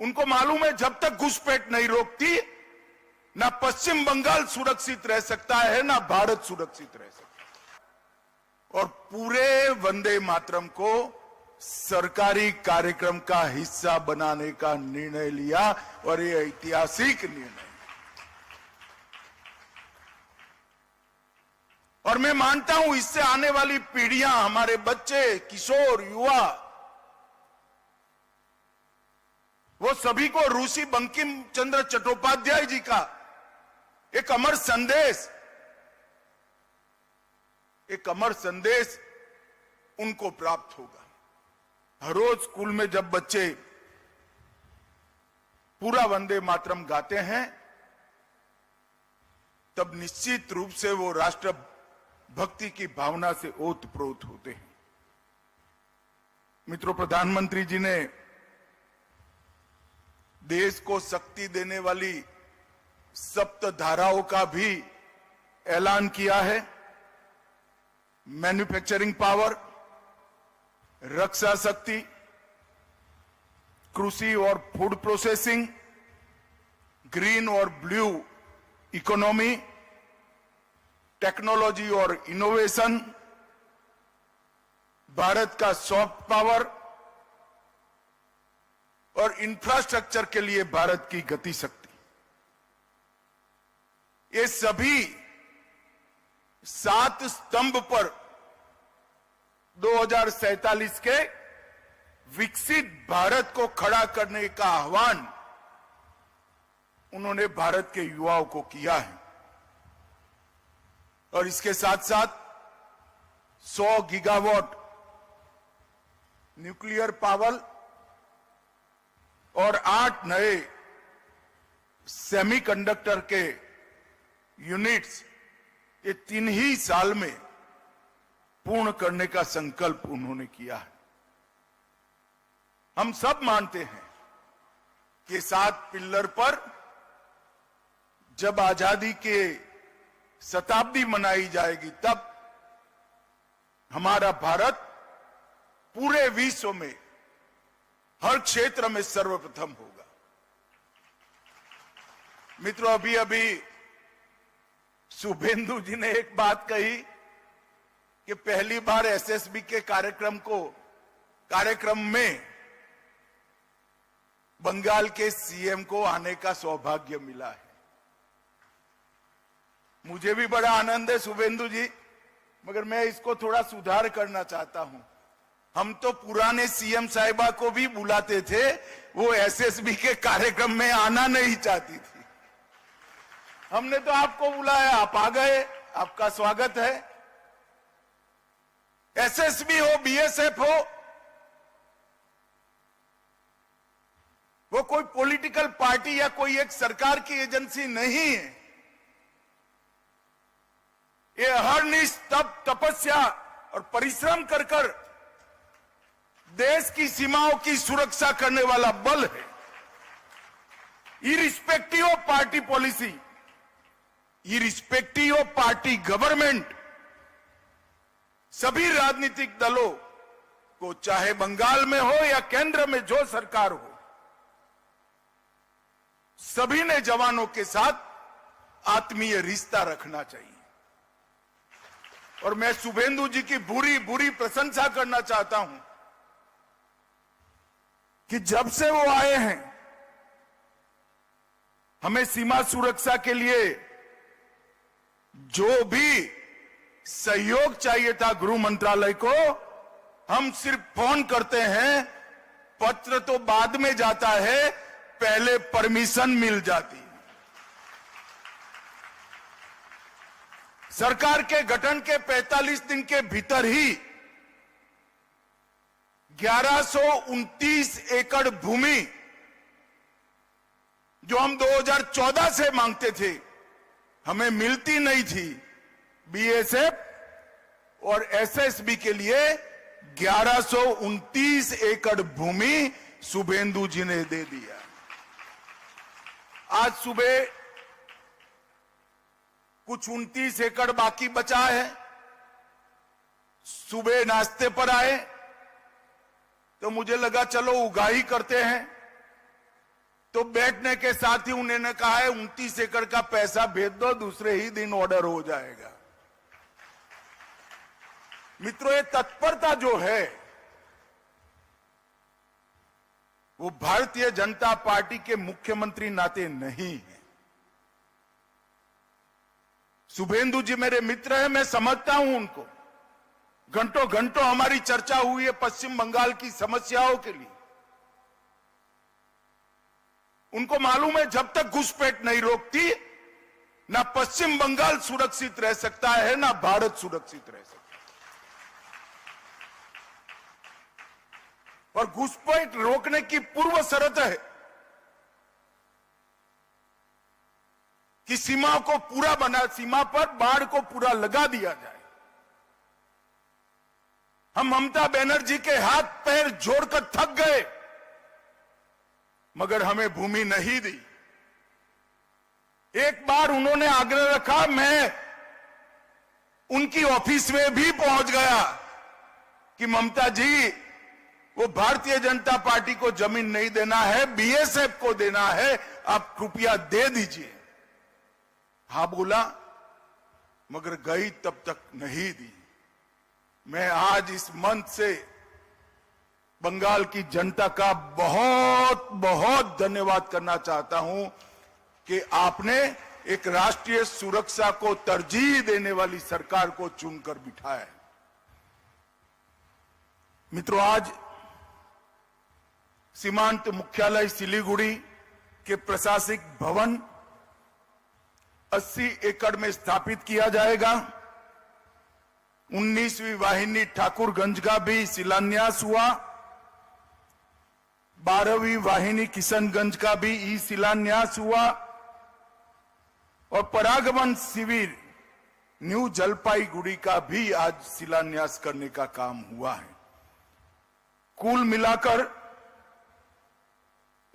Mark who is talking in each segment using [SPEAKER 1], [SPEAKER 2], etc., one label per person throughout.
[SPEAKER 1] उनको मालूम है जब तक घुसपैठ नहीं रोकती ना पश्चिम बंगाल सुरक्षित रह सकता है ना भारत सुरक्षित रह सकता है। और पूरे वंदे मातरम को सरकारी कार्यक्रम का हिस्सा बनाने का निर्णय लिया और ये ऐतिहासिक निर्णय। और मैं मानता हूं इससे आने वाली पीढ़ियां, हमारे बच्चे, किशोर, युवा, वो सभी को ऋषि बंकिम चंद्र चट्टोपाध्याय जी का एक अमर संदेश उनको प्राप्त होगा। हर रोज स्कूल में जब बच्चे पूरा वंदे मातरम गाते हैं तब निश्चित रूप से वो राष्ट्र भक्ति की भावना से ओतप्रोत होते हैं। मित्रों, प्रधानमंत्री जी ने देश को शक्ति देने वाली सप्त धाराओं का भी ऐलान किया है। मैन्युफैक्चरिंग पावर, रक्षा शक्ति, कृषि और फूड प्रोसेसिंग, ग्रीन और ब्लू इकोनॉमी, टेक्नोलॉजी और इनोवेशन, भारत का सॉफ्ट पावर और इंफ्रास्ट्रक्चर के लिए भारत की गति शक्ति, ये सभी 7 स्तंभ पर 2047 के विकसित भारत को खड़ा करने का आह्वान उन्होंने भारत के युवाओं को किया है। और इसके साथ साथ 100 गीगावाट न्यूक्लियर पावर और 8 नए सेमीकंडक्टर के यूनिट्स, ये 3 ही साल में पूर्ण करने का संकल्प उन्होंने किया है। हम सब मानते हैं कि 7 पिल्लर पर जब आजादी के शताब्दी मनाई जाएगी तब हमारा भारत पूरे विश्व में हर क्षेत्र में सर्वप्रथम होगा। मित्रों, अभी अभी शुभेंदु जी ने एक बात कही कि पहली बार एसएसबी के कार्यक्रम में बंगाल के सीएम को आने का सौभाग्य मिला है। मुझे भी बड़ा आनंद है शुभेंदु जी, मगर मैं इसको थोड़ा सुधार करना चाहता हूं। हम तो पुराने सीएम साहिबा को भी बुलाते थे, वो एसएसबी के कार्यक्रम में आना नहीं चाहती थी। हमने तो आपको बुलाया, आप आ गए, आपका स्वागत है। एसएसबी हो, बीएसएफ हो, वो कोई पॉलिटिकल पार्टी या कोई एक सरकार की एजेंसी नहीं है। ये अहर्निश तपस्या और परिश्रम कर कर देश की सीमाओं की सुरक्षा करने वाला बल है। Irrespective of party policy, irrespective of party government, सभी राजनीतिक दलों को, चाहे बंगाल में हो या केंद्र में जो सरकार हो, सभी ने जवानों के साथ आत्मीय रिश्ता रखना चाहिए। और मैं शुभेंदु जी की बुरी प्रशंसा करना चाहता हूं कि जब से वो आए हैं, हमें सीमा सुरक्षा के लिए जो भी सहयोग चाहिए था गृह मंत्रालय को, हम सिर्फ फोन करते हैं, पत्र तो बाद में जाता है, पहले परमिशन मिल जाती है। सरकार के गठन के 45 दिन के भीतर ही 1129 एकड़ भूमि जो हम 2014 से मांगते थे, हमें मिलती नहीं थी, बीएसएफ और एसएसबी के लिए 1129 एकड़ भूमि शुभेंदु जी ने दे दिया। आज सुबह कुछ 29 एकड़ बाकी बचा है। सुबह नाश्ते पर आए तो मुझे लगा चलो उगाही करते हैं। तो बैठने के साथ ही उन्होंने कहा है 29 एकड़ का पैसा भेज दो, दूसरे ही दिन ऑर्डर हो जाएगा। मित्रों, ये तत्परता जो है वो भारतीय जनता पार्टी के मुख्यमंत्री नाते नहीं है। शुभेंदु जी मेरे मित्र हैं, मैं समझता हूं उनको। घंटों घंटों हमारी चर्चा हुई है पश्चिम बंगाल की समस्याओं के लिए। उनको मालूम है जब तक घुसपैठ नहीं रोकती, ना पश्चिम बंगाल सुरक्षित रह सकता है, ना भारत सुरक्षित रह सकता है। और घुसपैठ रोकने की पूर्व शर्त है कि सीमा को पूरा सीमा पर बाढ़ को पूरा लगा दिया जाए। हम ममता बनर्जी के हाथ पैर जोड़कर थक गए, मगर हमें भूमि नहीं दी। एक बार उन्होंने आग्रह रखा, मैं उनकी ऑफिस में भी पहुंच गया कि ममता जी, वो भारतीय जनता पार्टी को जमीन नहीं देना है, बीएसएफ को देना है, आप रुपया दे दीजिए। हाँ बोला, मगर गई तब तक नहीं दी। मैं आज इस मंच से बंगाल की जनता का बहुत बहुत धन्यवाद करना चाहता हूं कि आपने एक राष्ट्रीय सुरक्षा को तरजीह देने वाली सरकार को चुनकर बिठाया। मित्रों, आज सीमांत मुख्यालय सिलीगुड़ी के प्रशासनिक भवन 80 एकड़ में स्थापित किया जाएगा। 19वीं वाहिनी ठाकुरगंज का भी शिलान्यास हुआ। 12वीं वाहिनी किशनगंज का भी ई शिलान्यास हुआ और परागमन शिविर न्यू जलपाईगुड़ी का भी आज शिलान्यास करने का काम हुआ है। कुल मिलाकर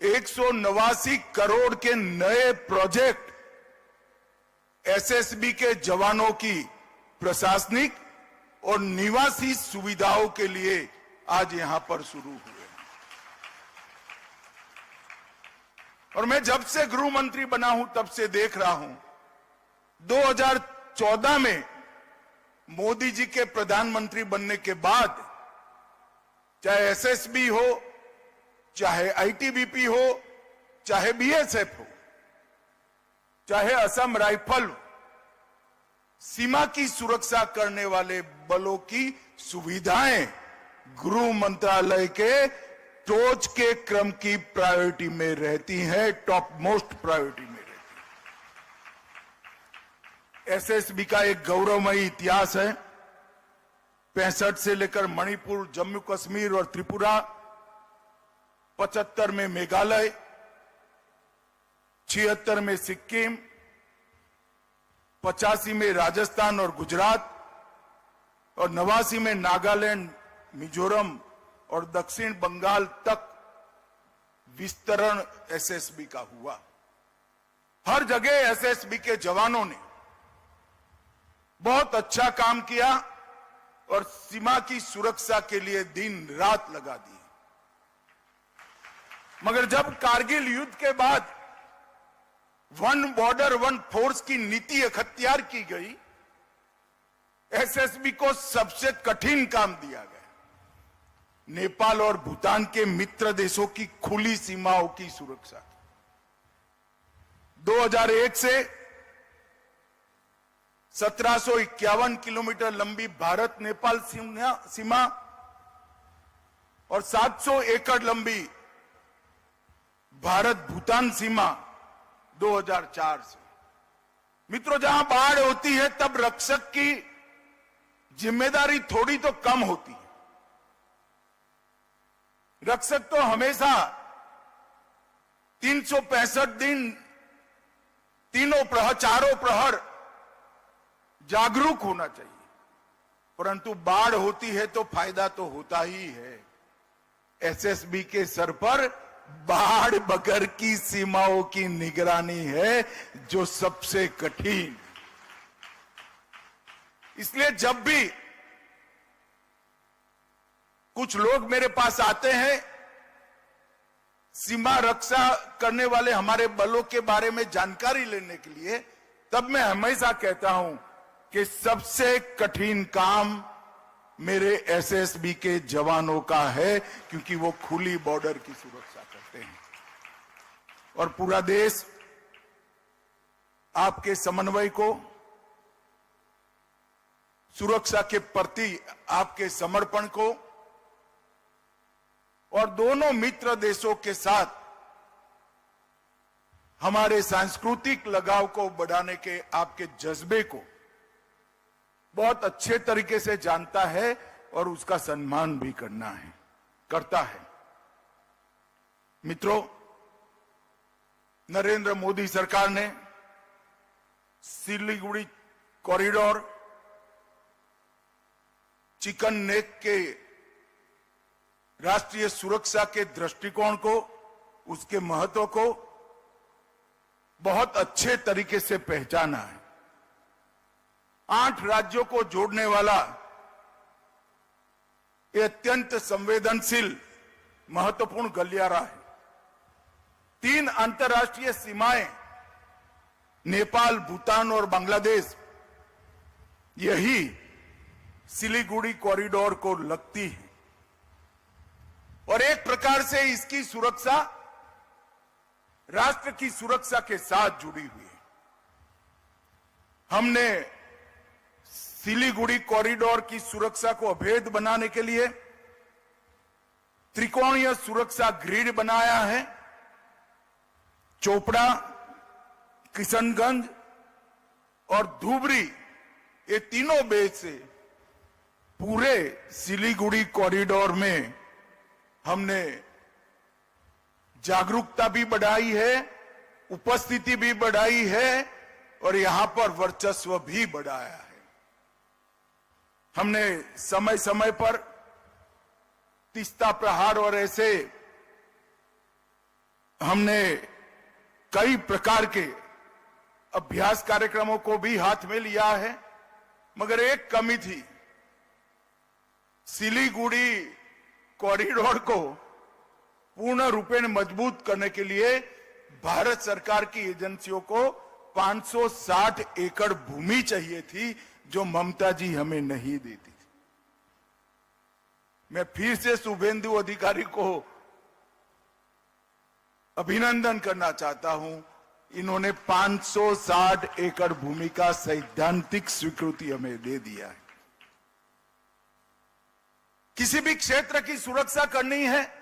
[SPEAKER 1] 189 करोड़ के नए प्रोजेक्ट एसएसबी के जवानों की प्रशासनिक और निवासी सुविधाओं के लिए आज यहां पर शुरू हुए। और मैं जब से गृह मंत्री बना हूं तब से देख रहा हूं, 2014 में मोदी जी के प्रधानमंत्री बनने के बाद चाहे एसएसबी हो, चाहे आईटीबीपी हो, चाहे बीएसएफ हो, चाहे असम राइफल हो, सीमा की सुरक्षा करने वाले बलों की सुविधाएं गृह मंत्रालय के टॉच के क्रम की प्रायोरिटी में रहती है, टॉप मोस्ट प्रायोरिटी में रहती है। एसएसबी का एक गौरवमयी इतिहास है। 65 से लेकर मणिपुर, जम्मू कश्मीर और त्रिपुरा, 75 में मेघालय, 76 में सिक्किम, 85 में राजस्थान और गुजरात और 89 में नागालैंड, मिजोरम और दक्षिण बंगाल तक विस्तरण एसएसबी का हुआ। हर जगह एसएसबी के जवानों ने बहुत अच्छा काम किया और सीमा की सुरक्षा के लिए दिन रात लगा दी। मगर जब कारगिल युद्ध के बाद वन बॉर्डर वन फोर्स की नीति अख्तियार की गई, एसएसबी को सबसे कठिन काम दिया गया, नेपाल और भूटान के मित्र देशों की खुली सीमाओं की सुरक्षा। 2001 से 1751 किलोमीटर लंबी भारत नेपाल सीमा और 700 एकड़ लंबी भारत भूटान सीमा 2004 से। मित्रों, जहां बाढ़ होती है तब रक्षक की जिम्मेदारी थोड़ी तो कम होती है। रक्षक तो हमेशा 365 दिन चारों प्रहर जागरूक होना चाहिए, परंतु बाढ़ होती है तो फायदा तो होता ही है। एसएसबी के सर पर बाढ़ बगर की सीमाओं की निगरानी है, जो सबसे कठिन। इसलिए जब भी कुछ लोग मेरे पास आते हैं सीमा रक्षा करने वाले हमारे बलों के बारे में जानकारी लेने के लिए, तब मैं हमेशा कहता हूं कि सबसे कठिन काम मेरे एसएसबी के जवानों का है, क्योंकि वो खुली बॉर्डर की सुरक्षा करते हैं और पूरा देश आपके समन्वय को, सुरक्षा के प्रति आपके समर्पण को और दोनों मित्र देशों के साथ हमारे सांस्कृतिक लगाव को बढ़ाने के आपके जज्बे को बहुत अच्छे तरीके से जानता है और उसका सम्मान भी करता है। मित्रों, नरेंद्र मोदी सरकार ने सिलीगुड़ी कॉरिडोर, चिकन नेक के राष्ट्रीय सुरक्षा के दृष्टिकोण को, उसके महत्व को बहुत अच्छे तरीके से पहचाना है। 8 राज्यों को जोड़ने वाला ये अत्यंत संवेदनशील महत्वपूर्ण गलियारा है। 3 अंतर्राष्ट्रीय सीमाएं नेपाल, भूटान और बांग्लादेश, यही सिलीगुड़ी कॉरिडोर को लगती है और एक प्रकार से इसकी सुरक्षा राष्ट्र की सुरक्षा के साथ जुड़ी हुई है। हमने सिलीगुड़ी कॉरिडोर की सुरक्षा को अभेद बनाने के लिए त्रिकोणीय सुरक्षा ग्रिड बनाया है। चोपड़ा, किशनगंज और धुबरी, ये तीनों बेस से पूरे सिलीगुड़ी कॉरिडोर में हमने जागरूकता भी बढ़ाई है, उपस्थिति भी बढ़ाई है और यहां पर वर्चस्व भी बढ़ाया है। हमने समय समय पर तीस्ता प्रहार और ऐसे हमने कई प्रकार के अभ्यास कार्यक्रमों को भी हाथ में लिया है, मगर एक कमी थी। सिलीगुड़ी कॉरिडोर को पूर्ण रूपेण मजबूत करने के लिए भारत सरकार की एजेंसियों को 560 एकड़ भूमि चाहिए थी, जो ममता जी हमें नहीं देती थी। मैं फिर से शुभेंदु अधिकारी को अभिनंदन करना चाहता हूं। इन्होंने 560 एकड़ भूमि का सैद्धांतिक स्वीकृति हमें दे दिया है। किसी भी क्षेत्र की सुरक्षा करनी है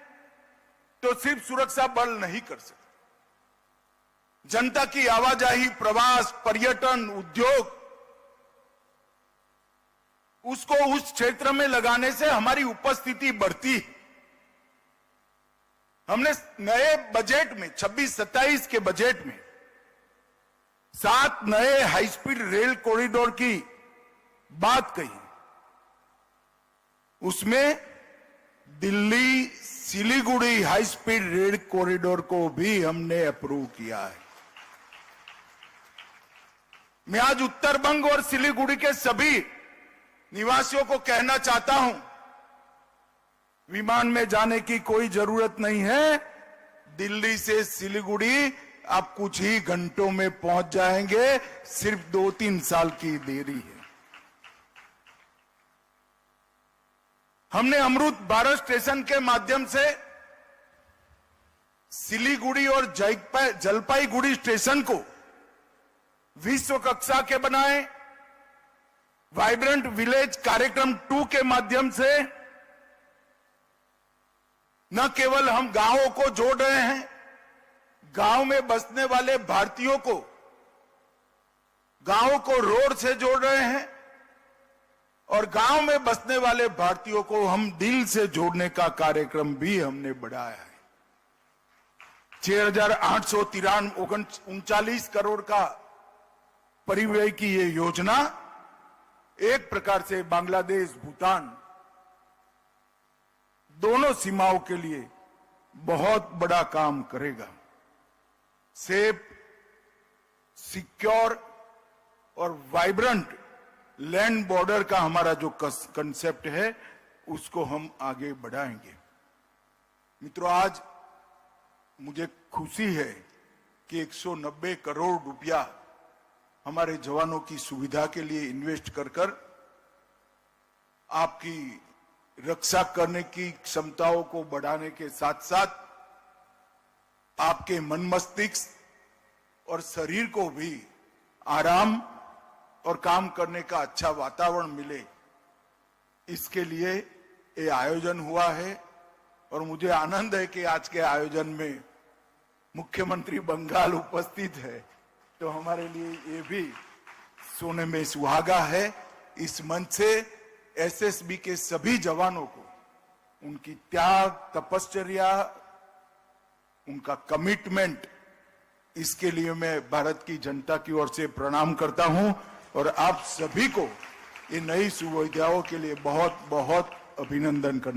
[SPEAKER 1] तो सिर्फ सुरक्षा बल नहीं कर सकते। जनता की आवाजाही, प्रवास, पर्यटन, उद्योग, उसको उस क्षेत्र में लगाने से हमारी उपस्थिति बढ़ती है। हमने नए बजट में 26-27 के बजट में 7 नए हाई स्पीड रेल कॉरिडोर की बात कही। उसमें Delhi Siliguri high speed rail corridor को भी हमने अप्रूव किया है। मैं आज उत्तर बंग और सिलीगुड़ी के सभी निवासियों को कहना चाहता हूं, विमान में जाने की कोई जरूरत नहीं है। दिल्ली से सिलीगुड़ी आप कुछ ही घंटों में पहुंच जाएंगे। सिर्फ 2-3 साल की देरी है। हमने अमृत भारत स्टेशन के माध्यम से सिलीगुड़ी और जलपाईगुड़ी स्टेशन को विश्व कक्षा के बनाए। वाइब्रेंट विलेज कार्यक्रम 2 के माध्यम से न केवल हम गांवों को जोड़ रहे हैं, गांव में बसने वाले भारतीयों को गांवों को रोड से जोड़ रहे हैं और गांव में बसने वाले भारतीयों को हम दिल से जोड़ने का कार्यक्रम भी हमने बढ़ाया है। 6,839 करोड़ का परिव्यय की ये योजना एक प्रकार से बांग्लादेश, भूटान दोनों सीमाओं के लिए बहुत बड़ा काम करेगा। सेफ, सिक्योर और वाइब्रेंट लैंड बॉर्डर का हमारा जो कंसेप्ट है, उसको हम आगे बढ़ाएंगे। मित्रों, आज मुझे खुशी है कि 190 करोड़ रुपया हमारे जवानों की सुविधा के लिए इन्वेस्ट कर आपकी रक्षा करने की क्षमताओं को बढ़ाने के साथ साथ आपके मन मस्तिष्क और शरीर को भी आराम और काम करने का अच्छा वातावरण मिले, इसके लिए ये आयोजन हुआ है। और मुझे आनंद है कि आज के आयोजन में मुख्यमंत्री बंगाल उपस्थित है, तो हमारे लिए ये भी सोने में सुहागा है। इस मंच से एसएसबी के सभी जवानों को उनकी त्याग, तपश्चर्या, उनका कमिटमेंट, इसके लिए मैं भारत की जनता की ओर से प्रणाम करता हूं और आप सभी को ये नई सुविधाओं के लिए बहुत बहुत अभिनंदन करना।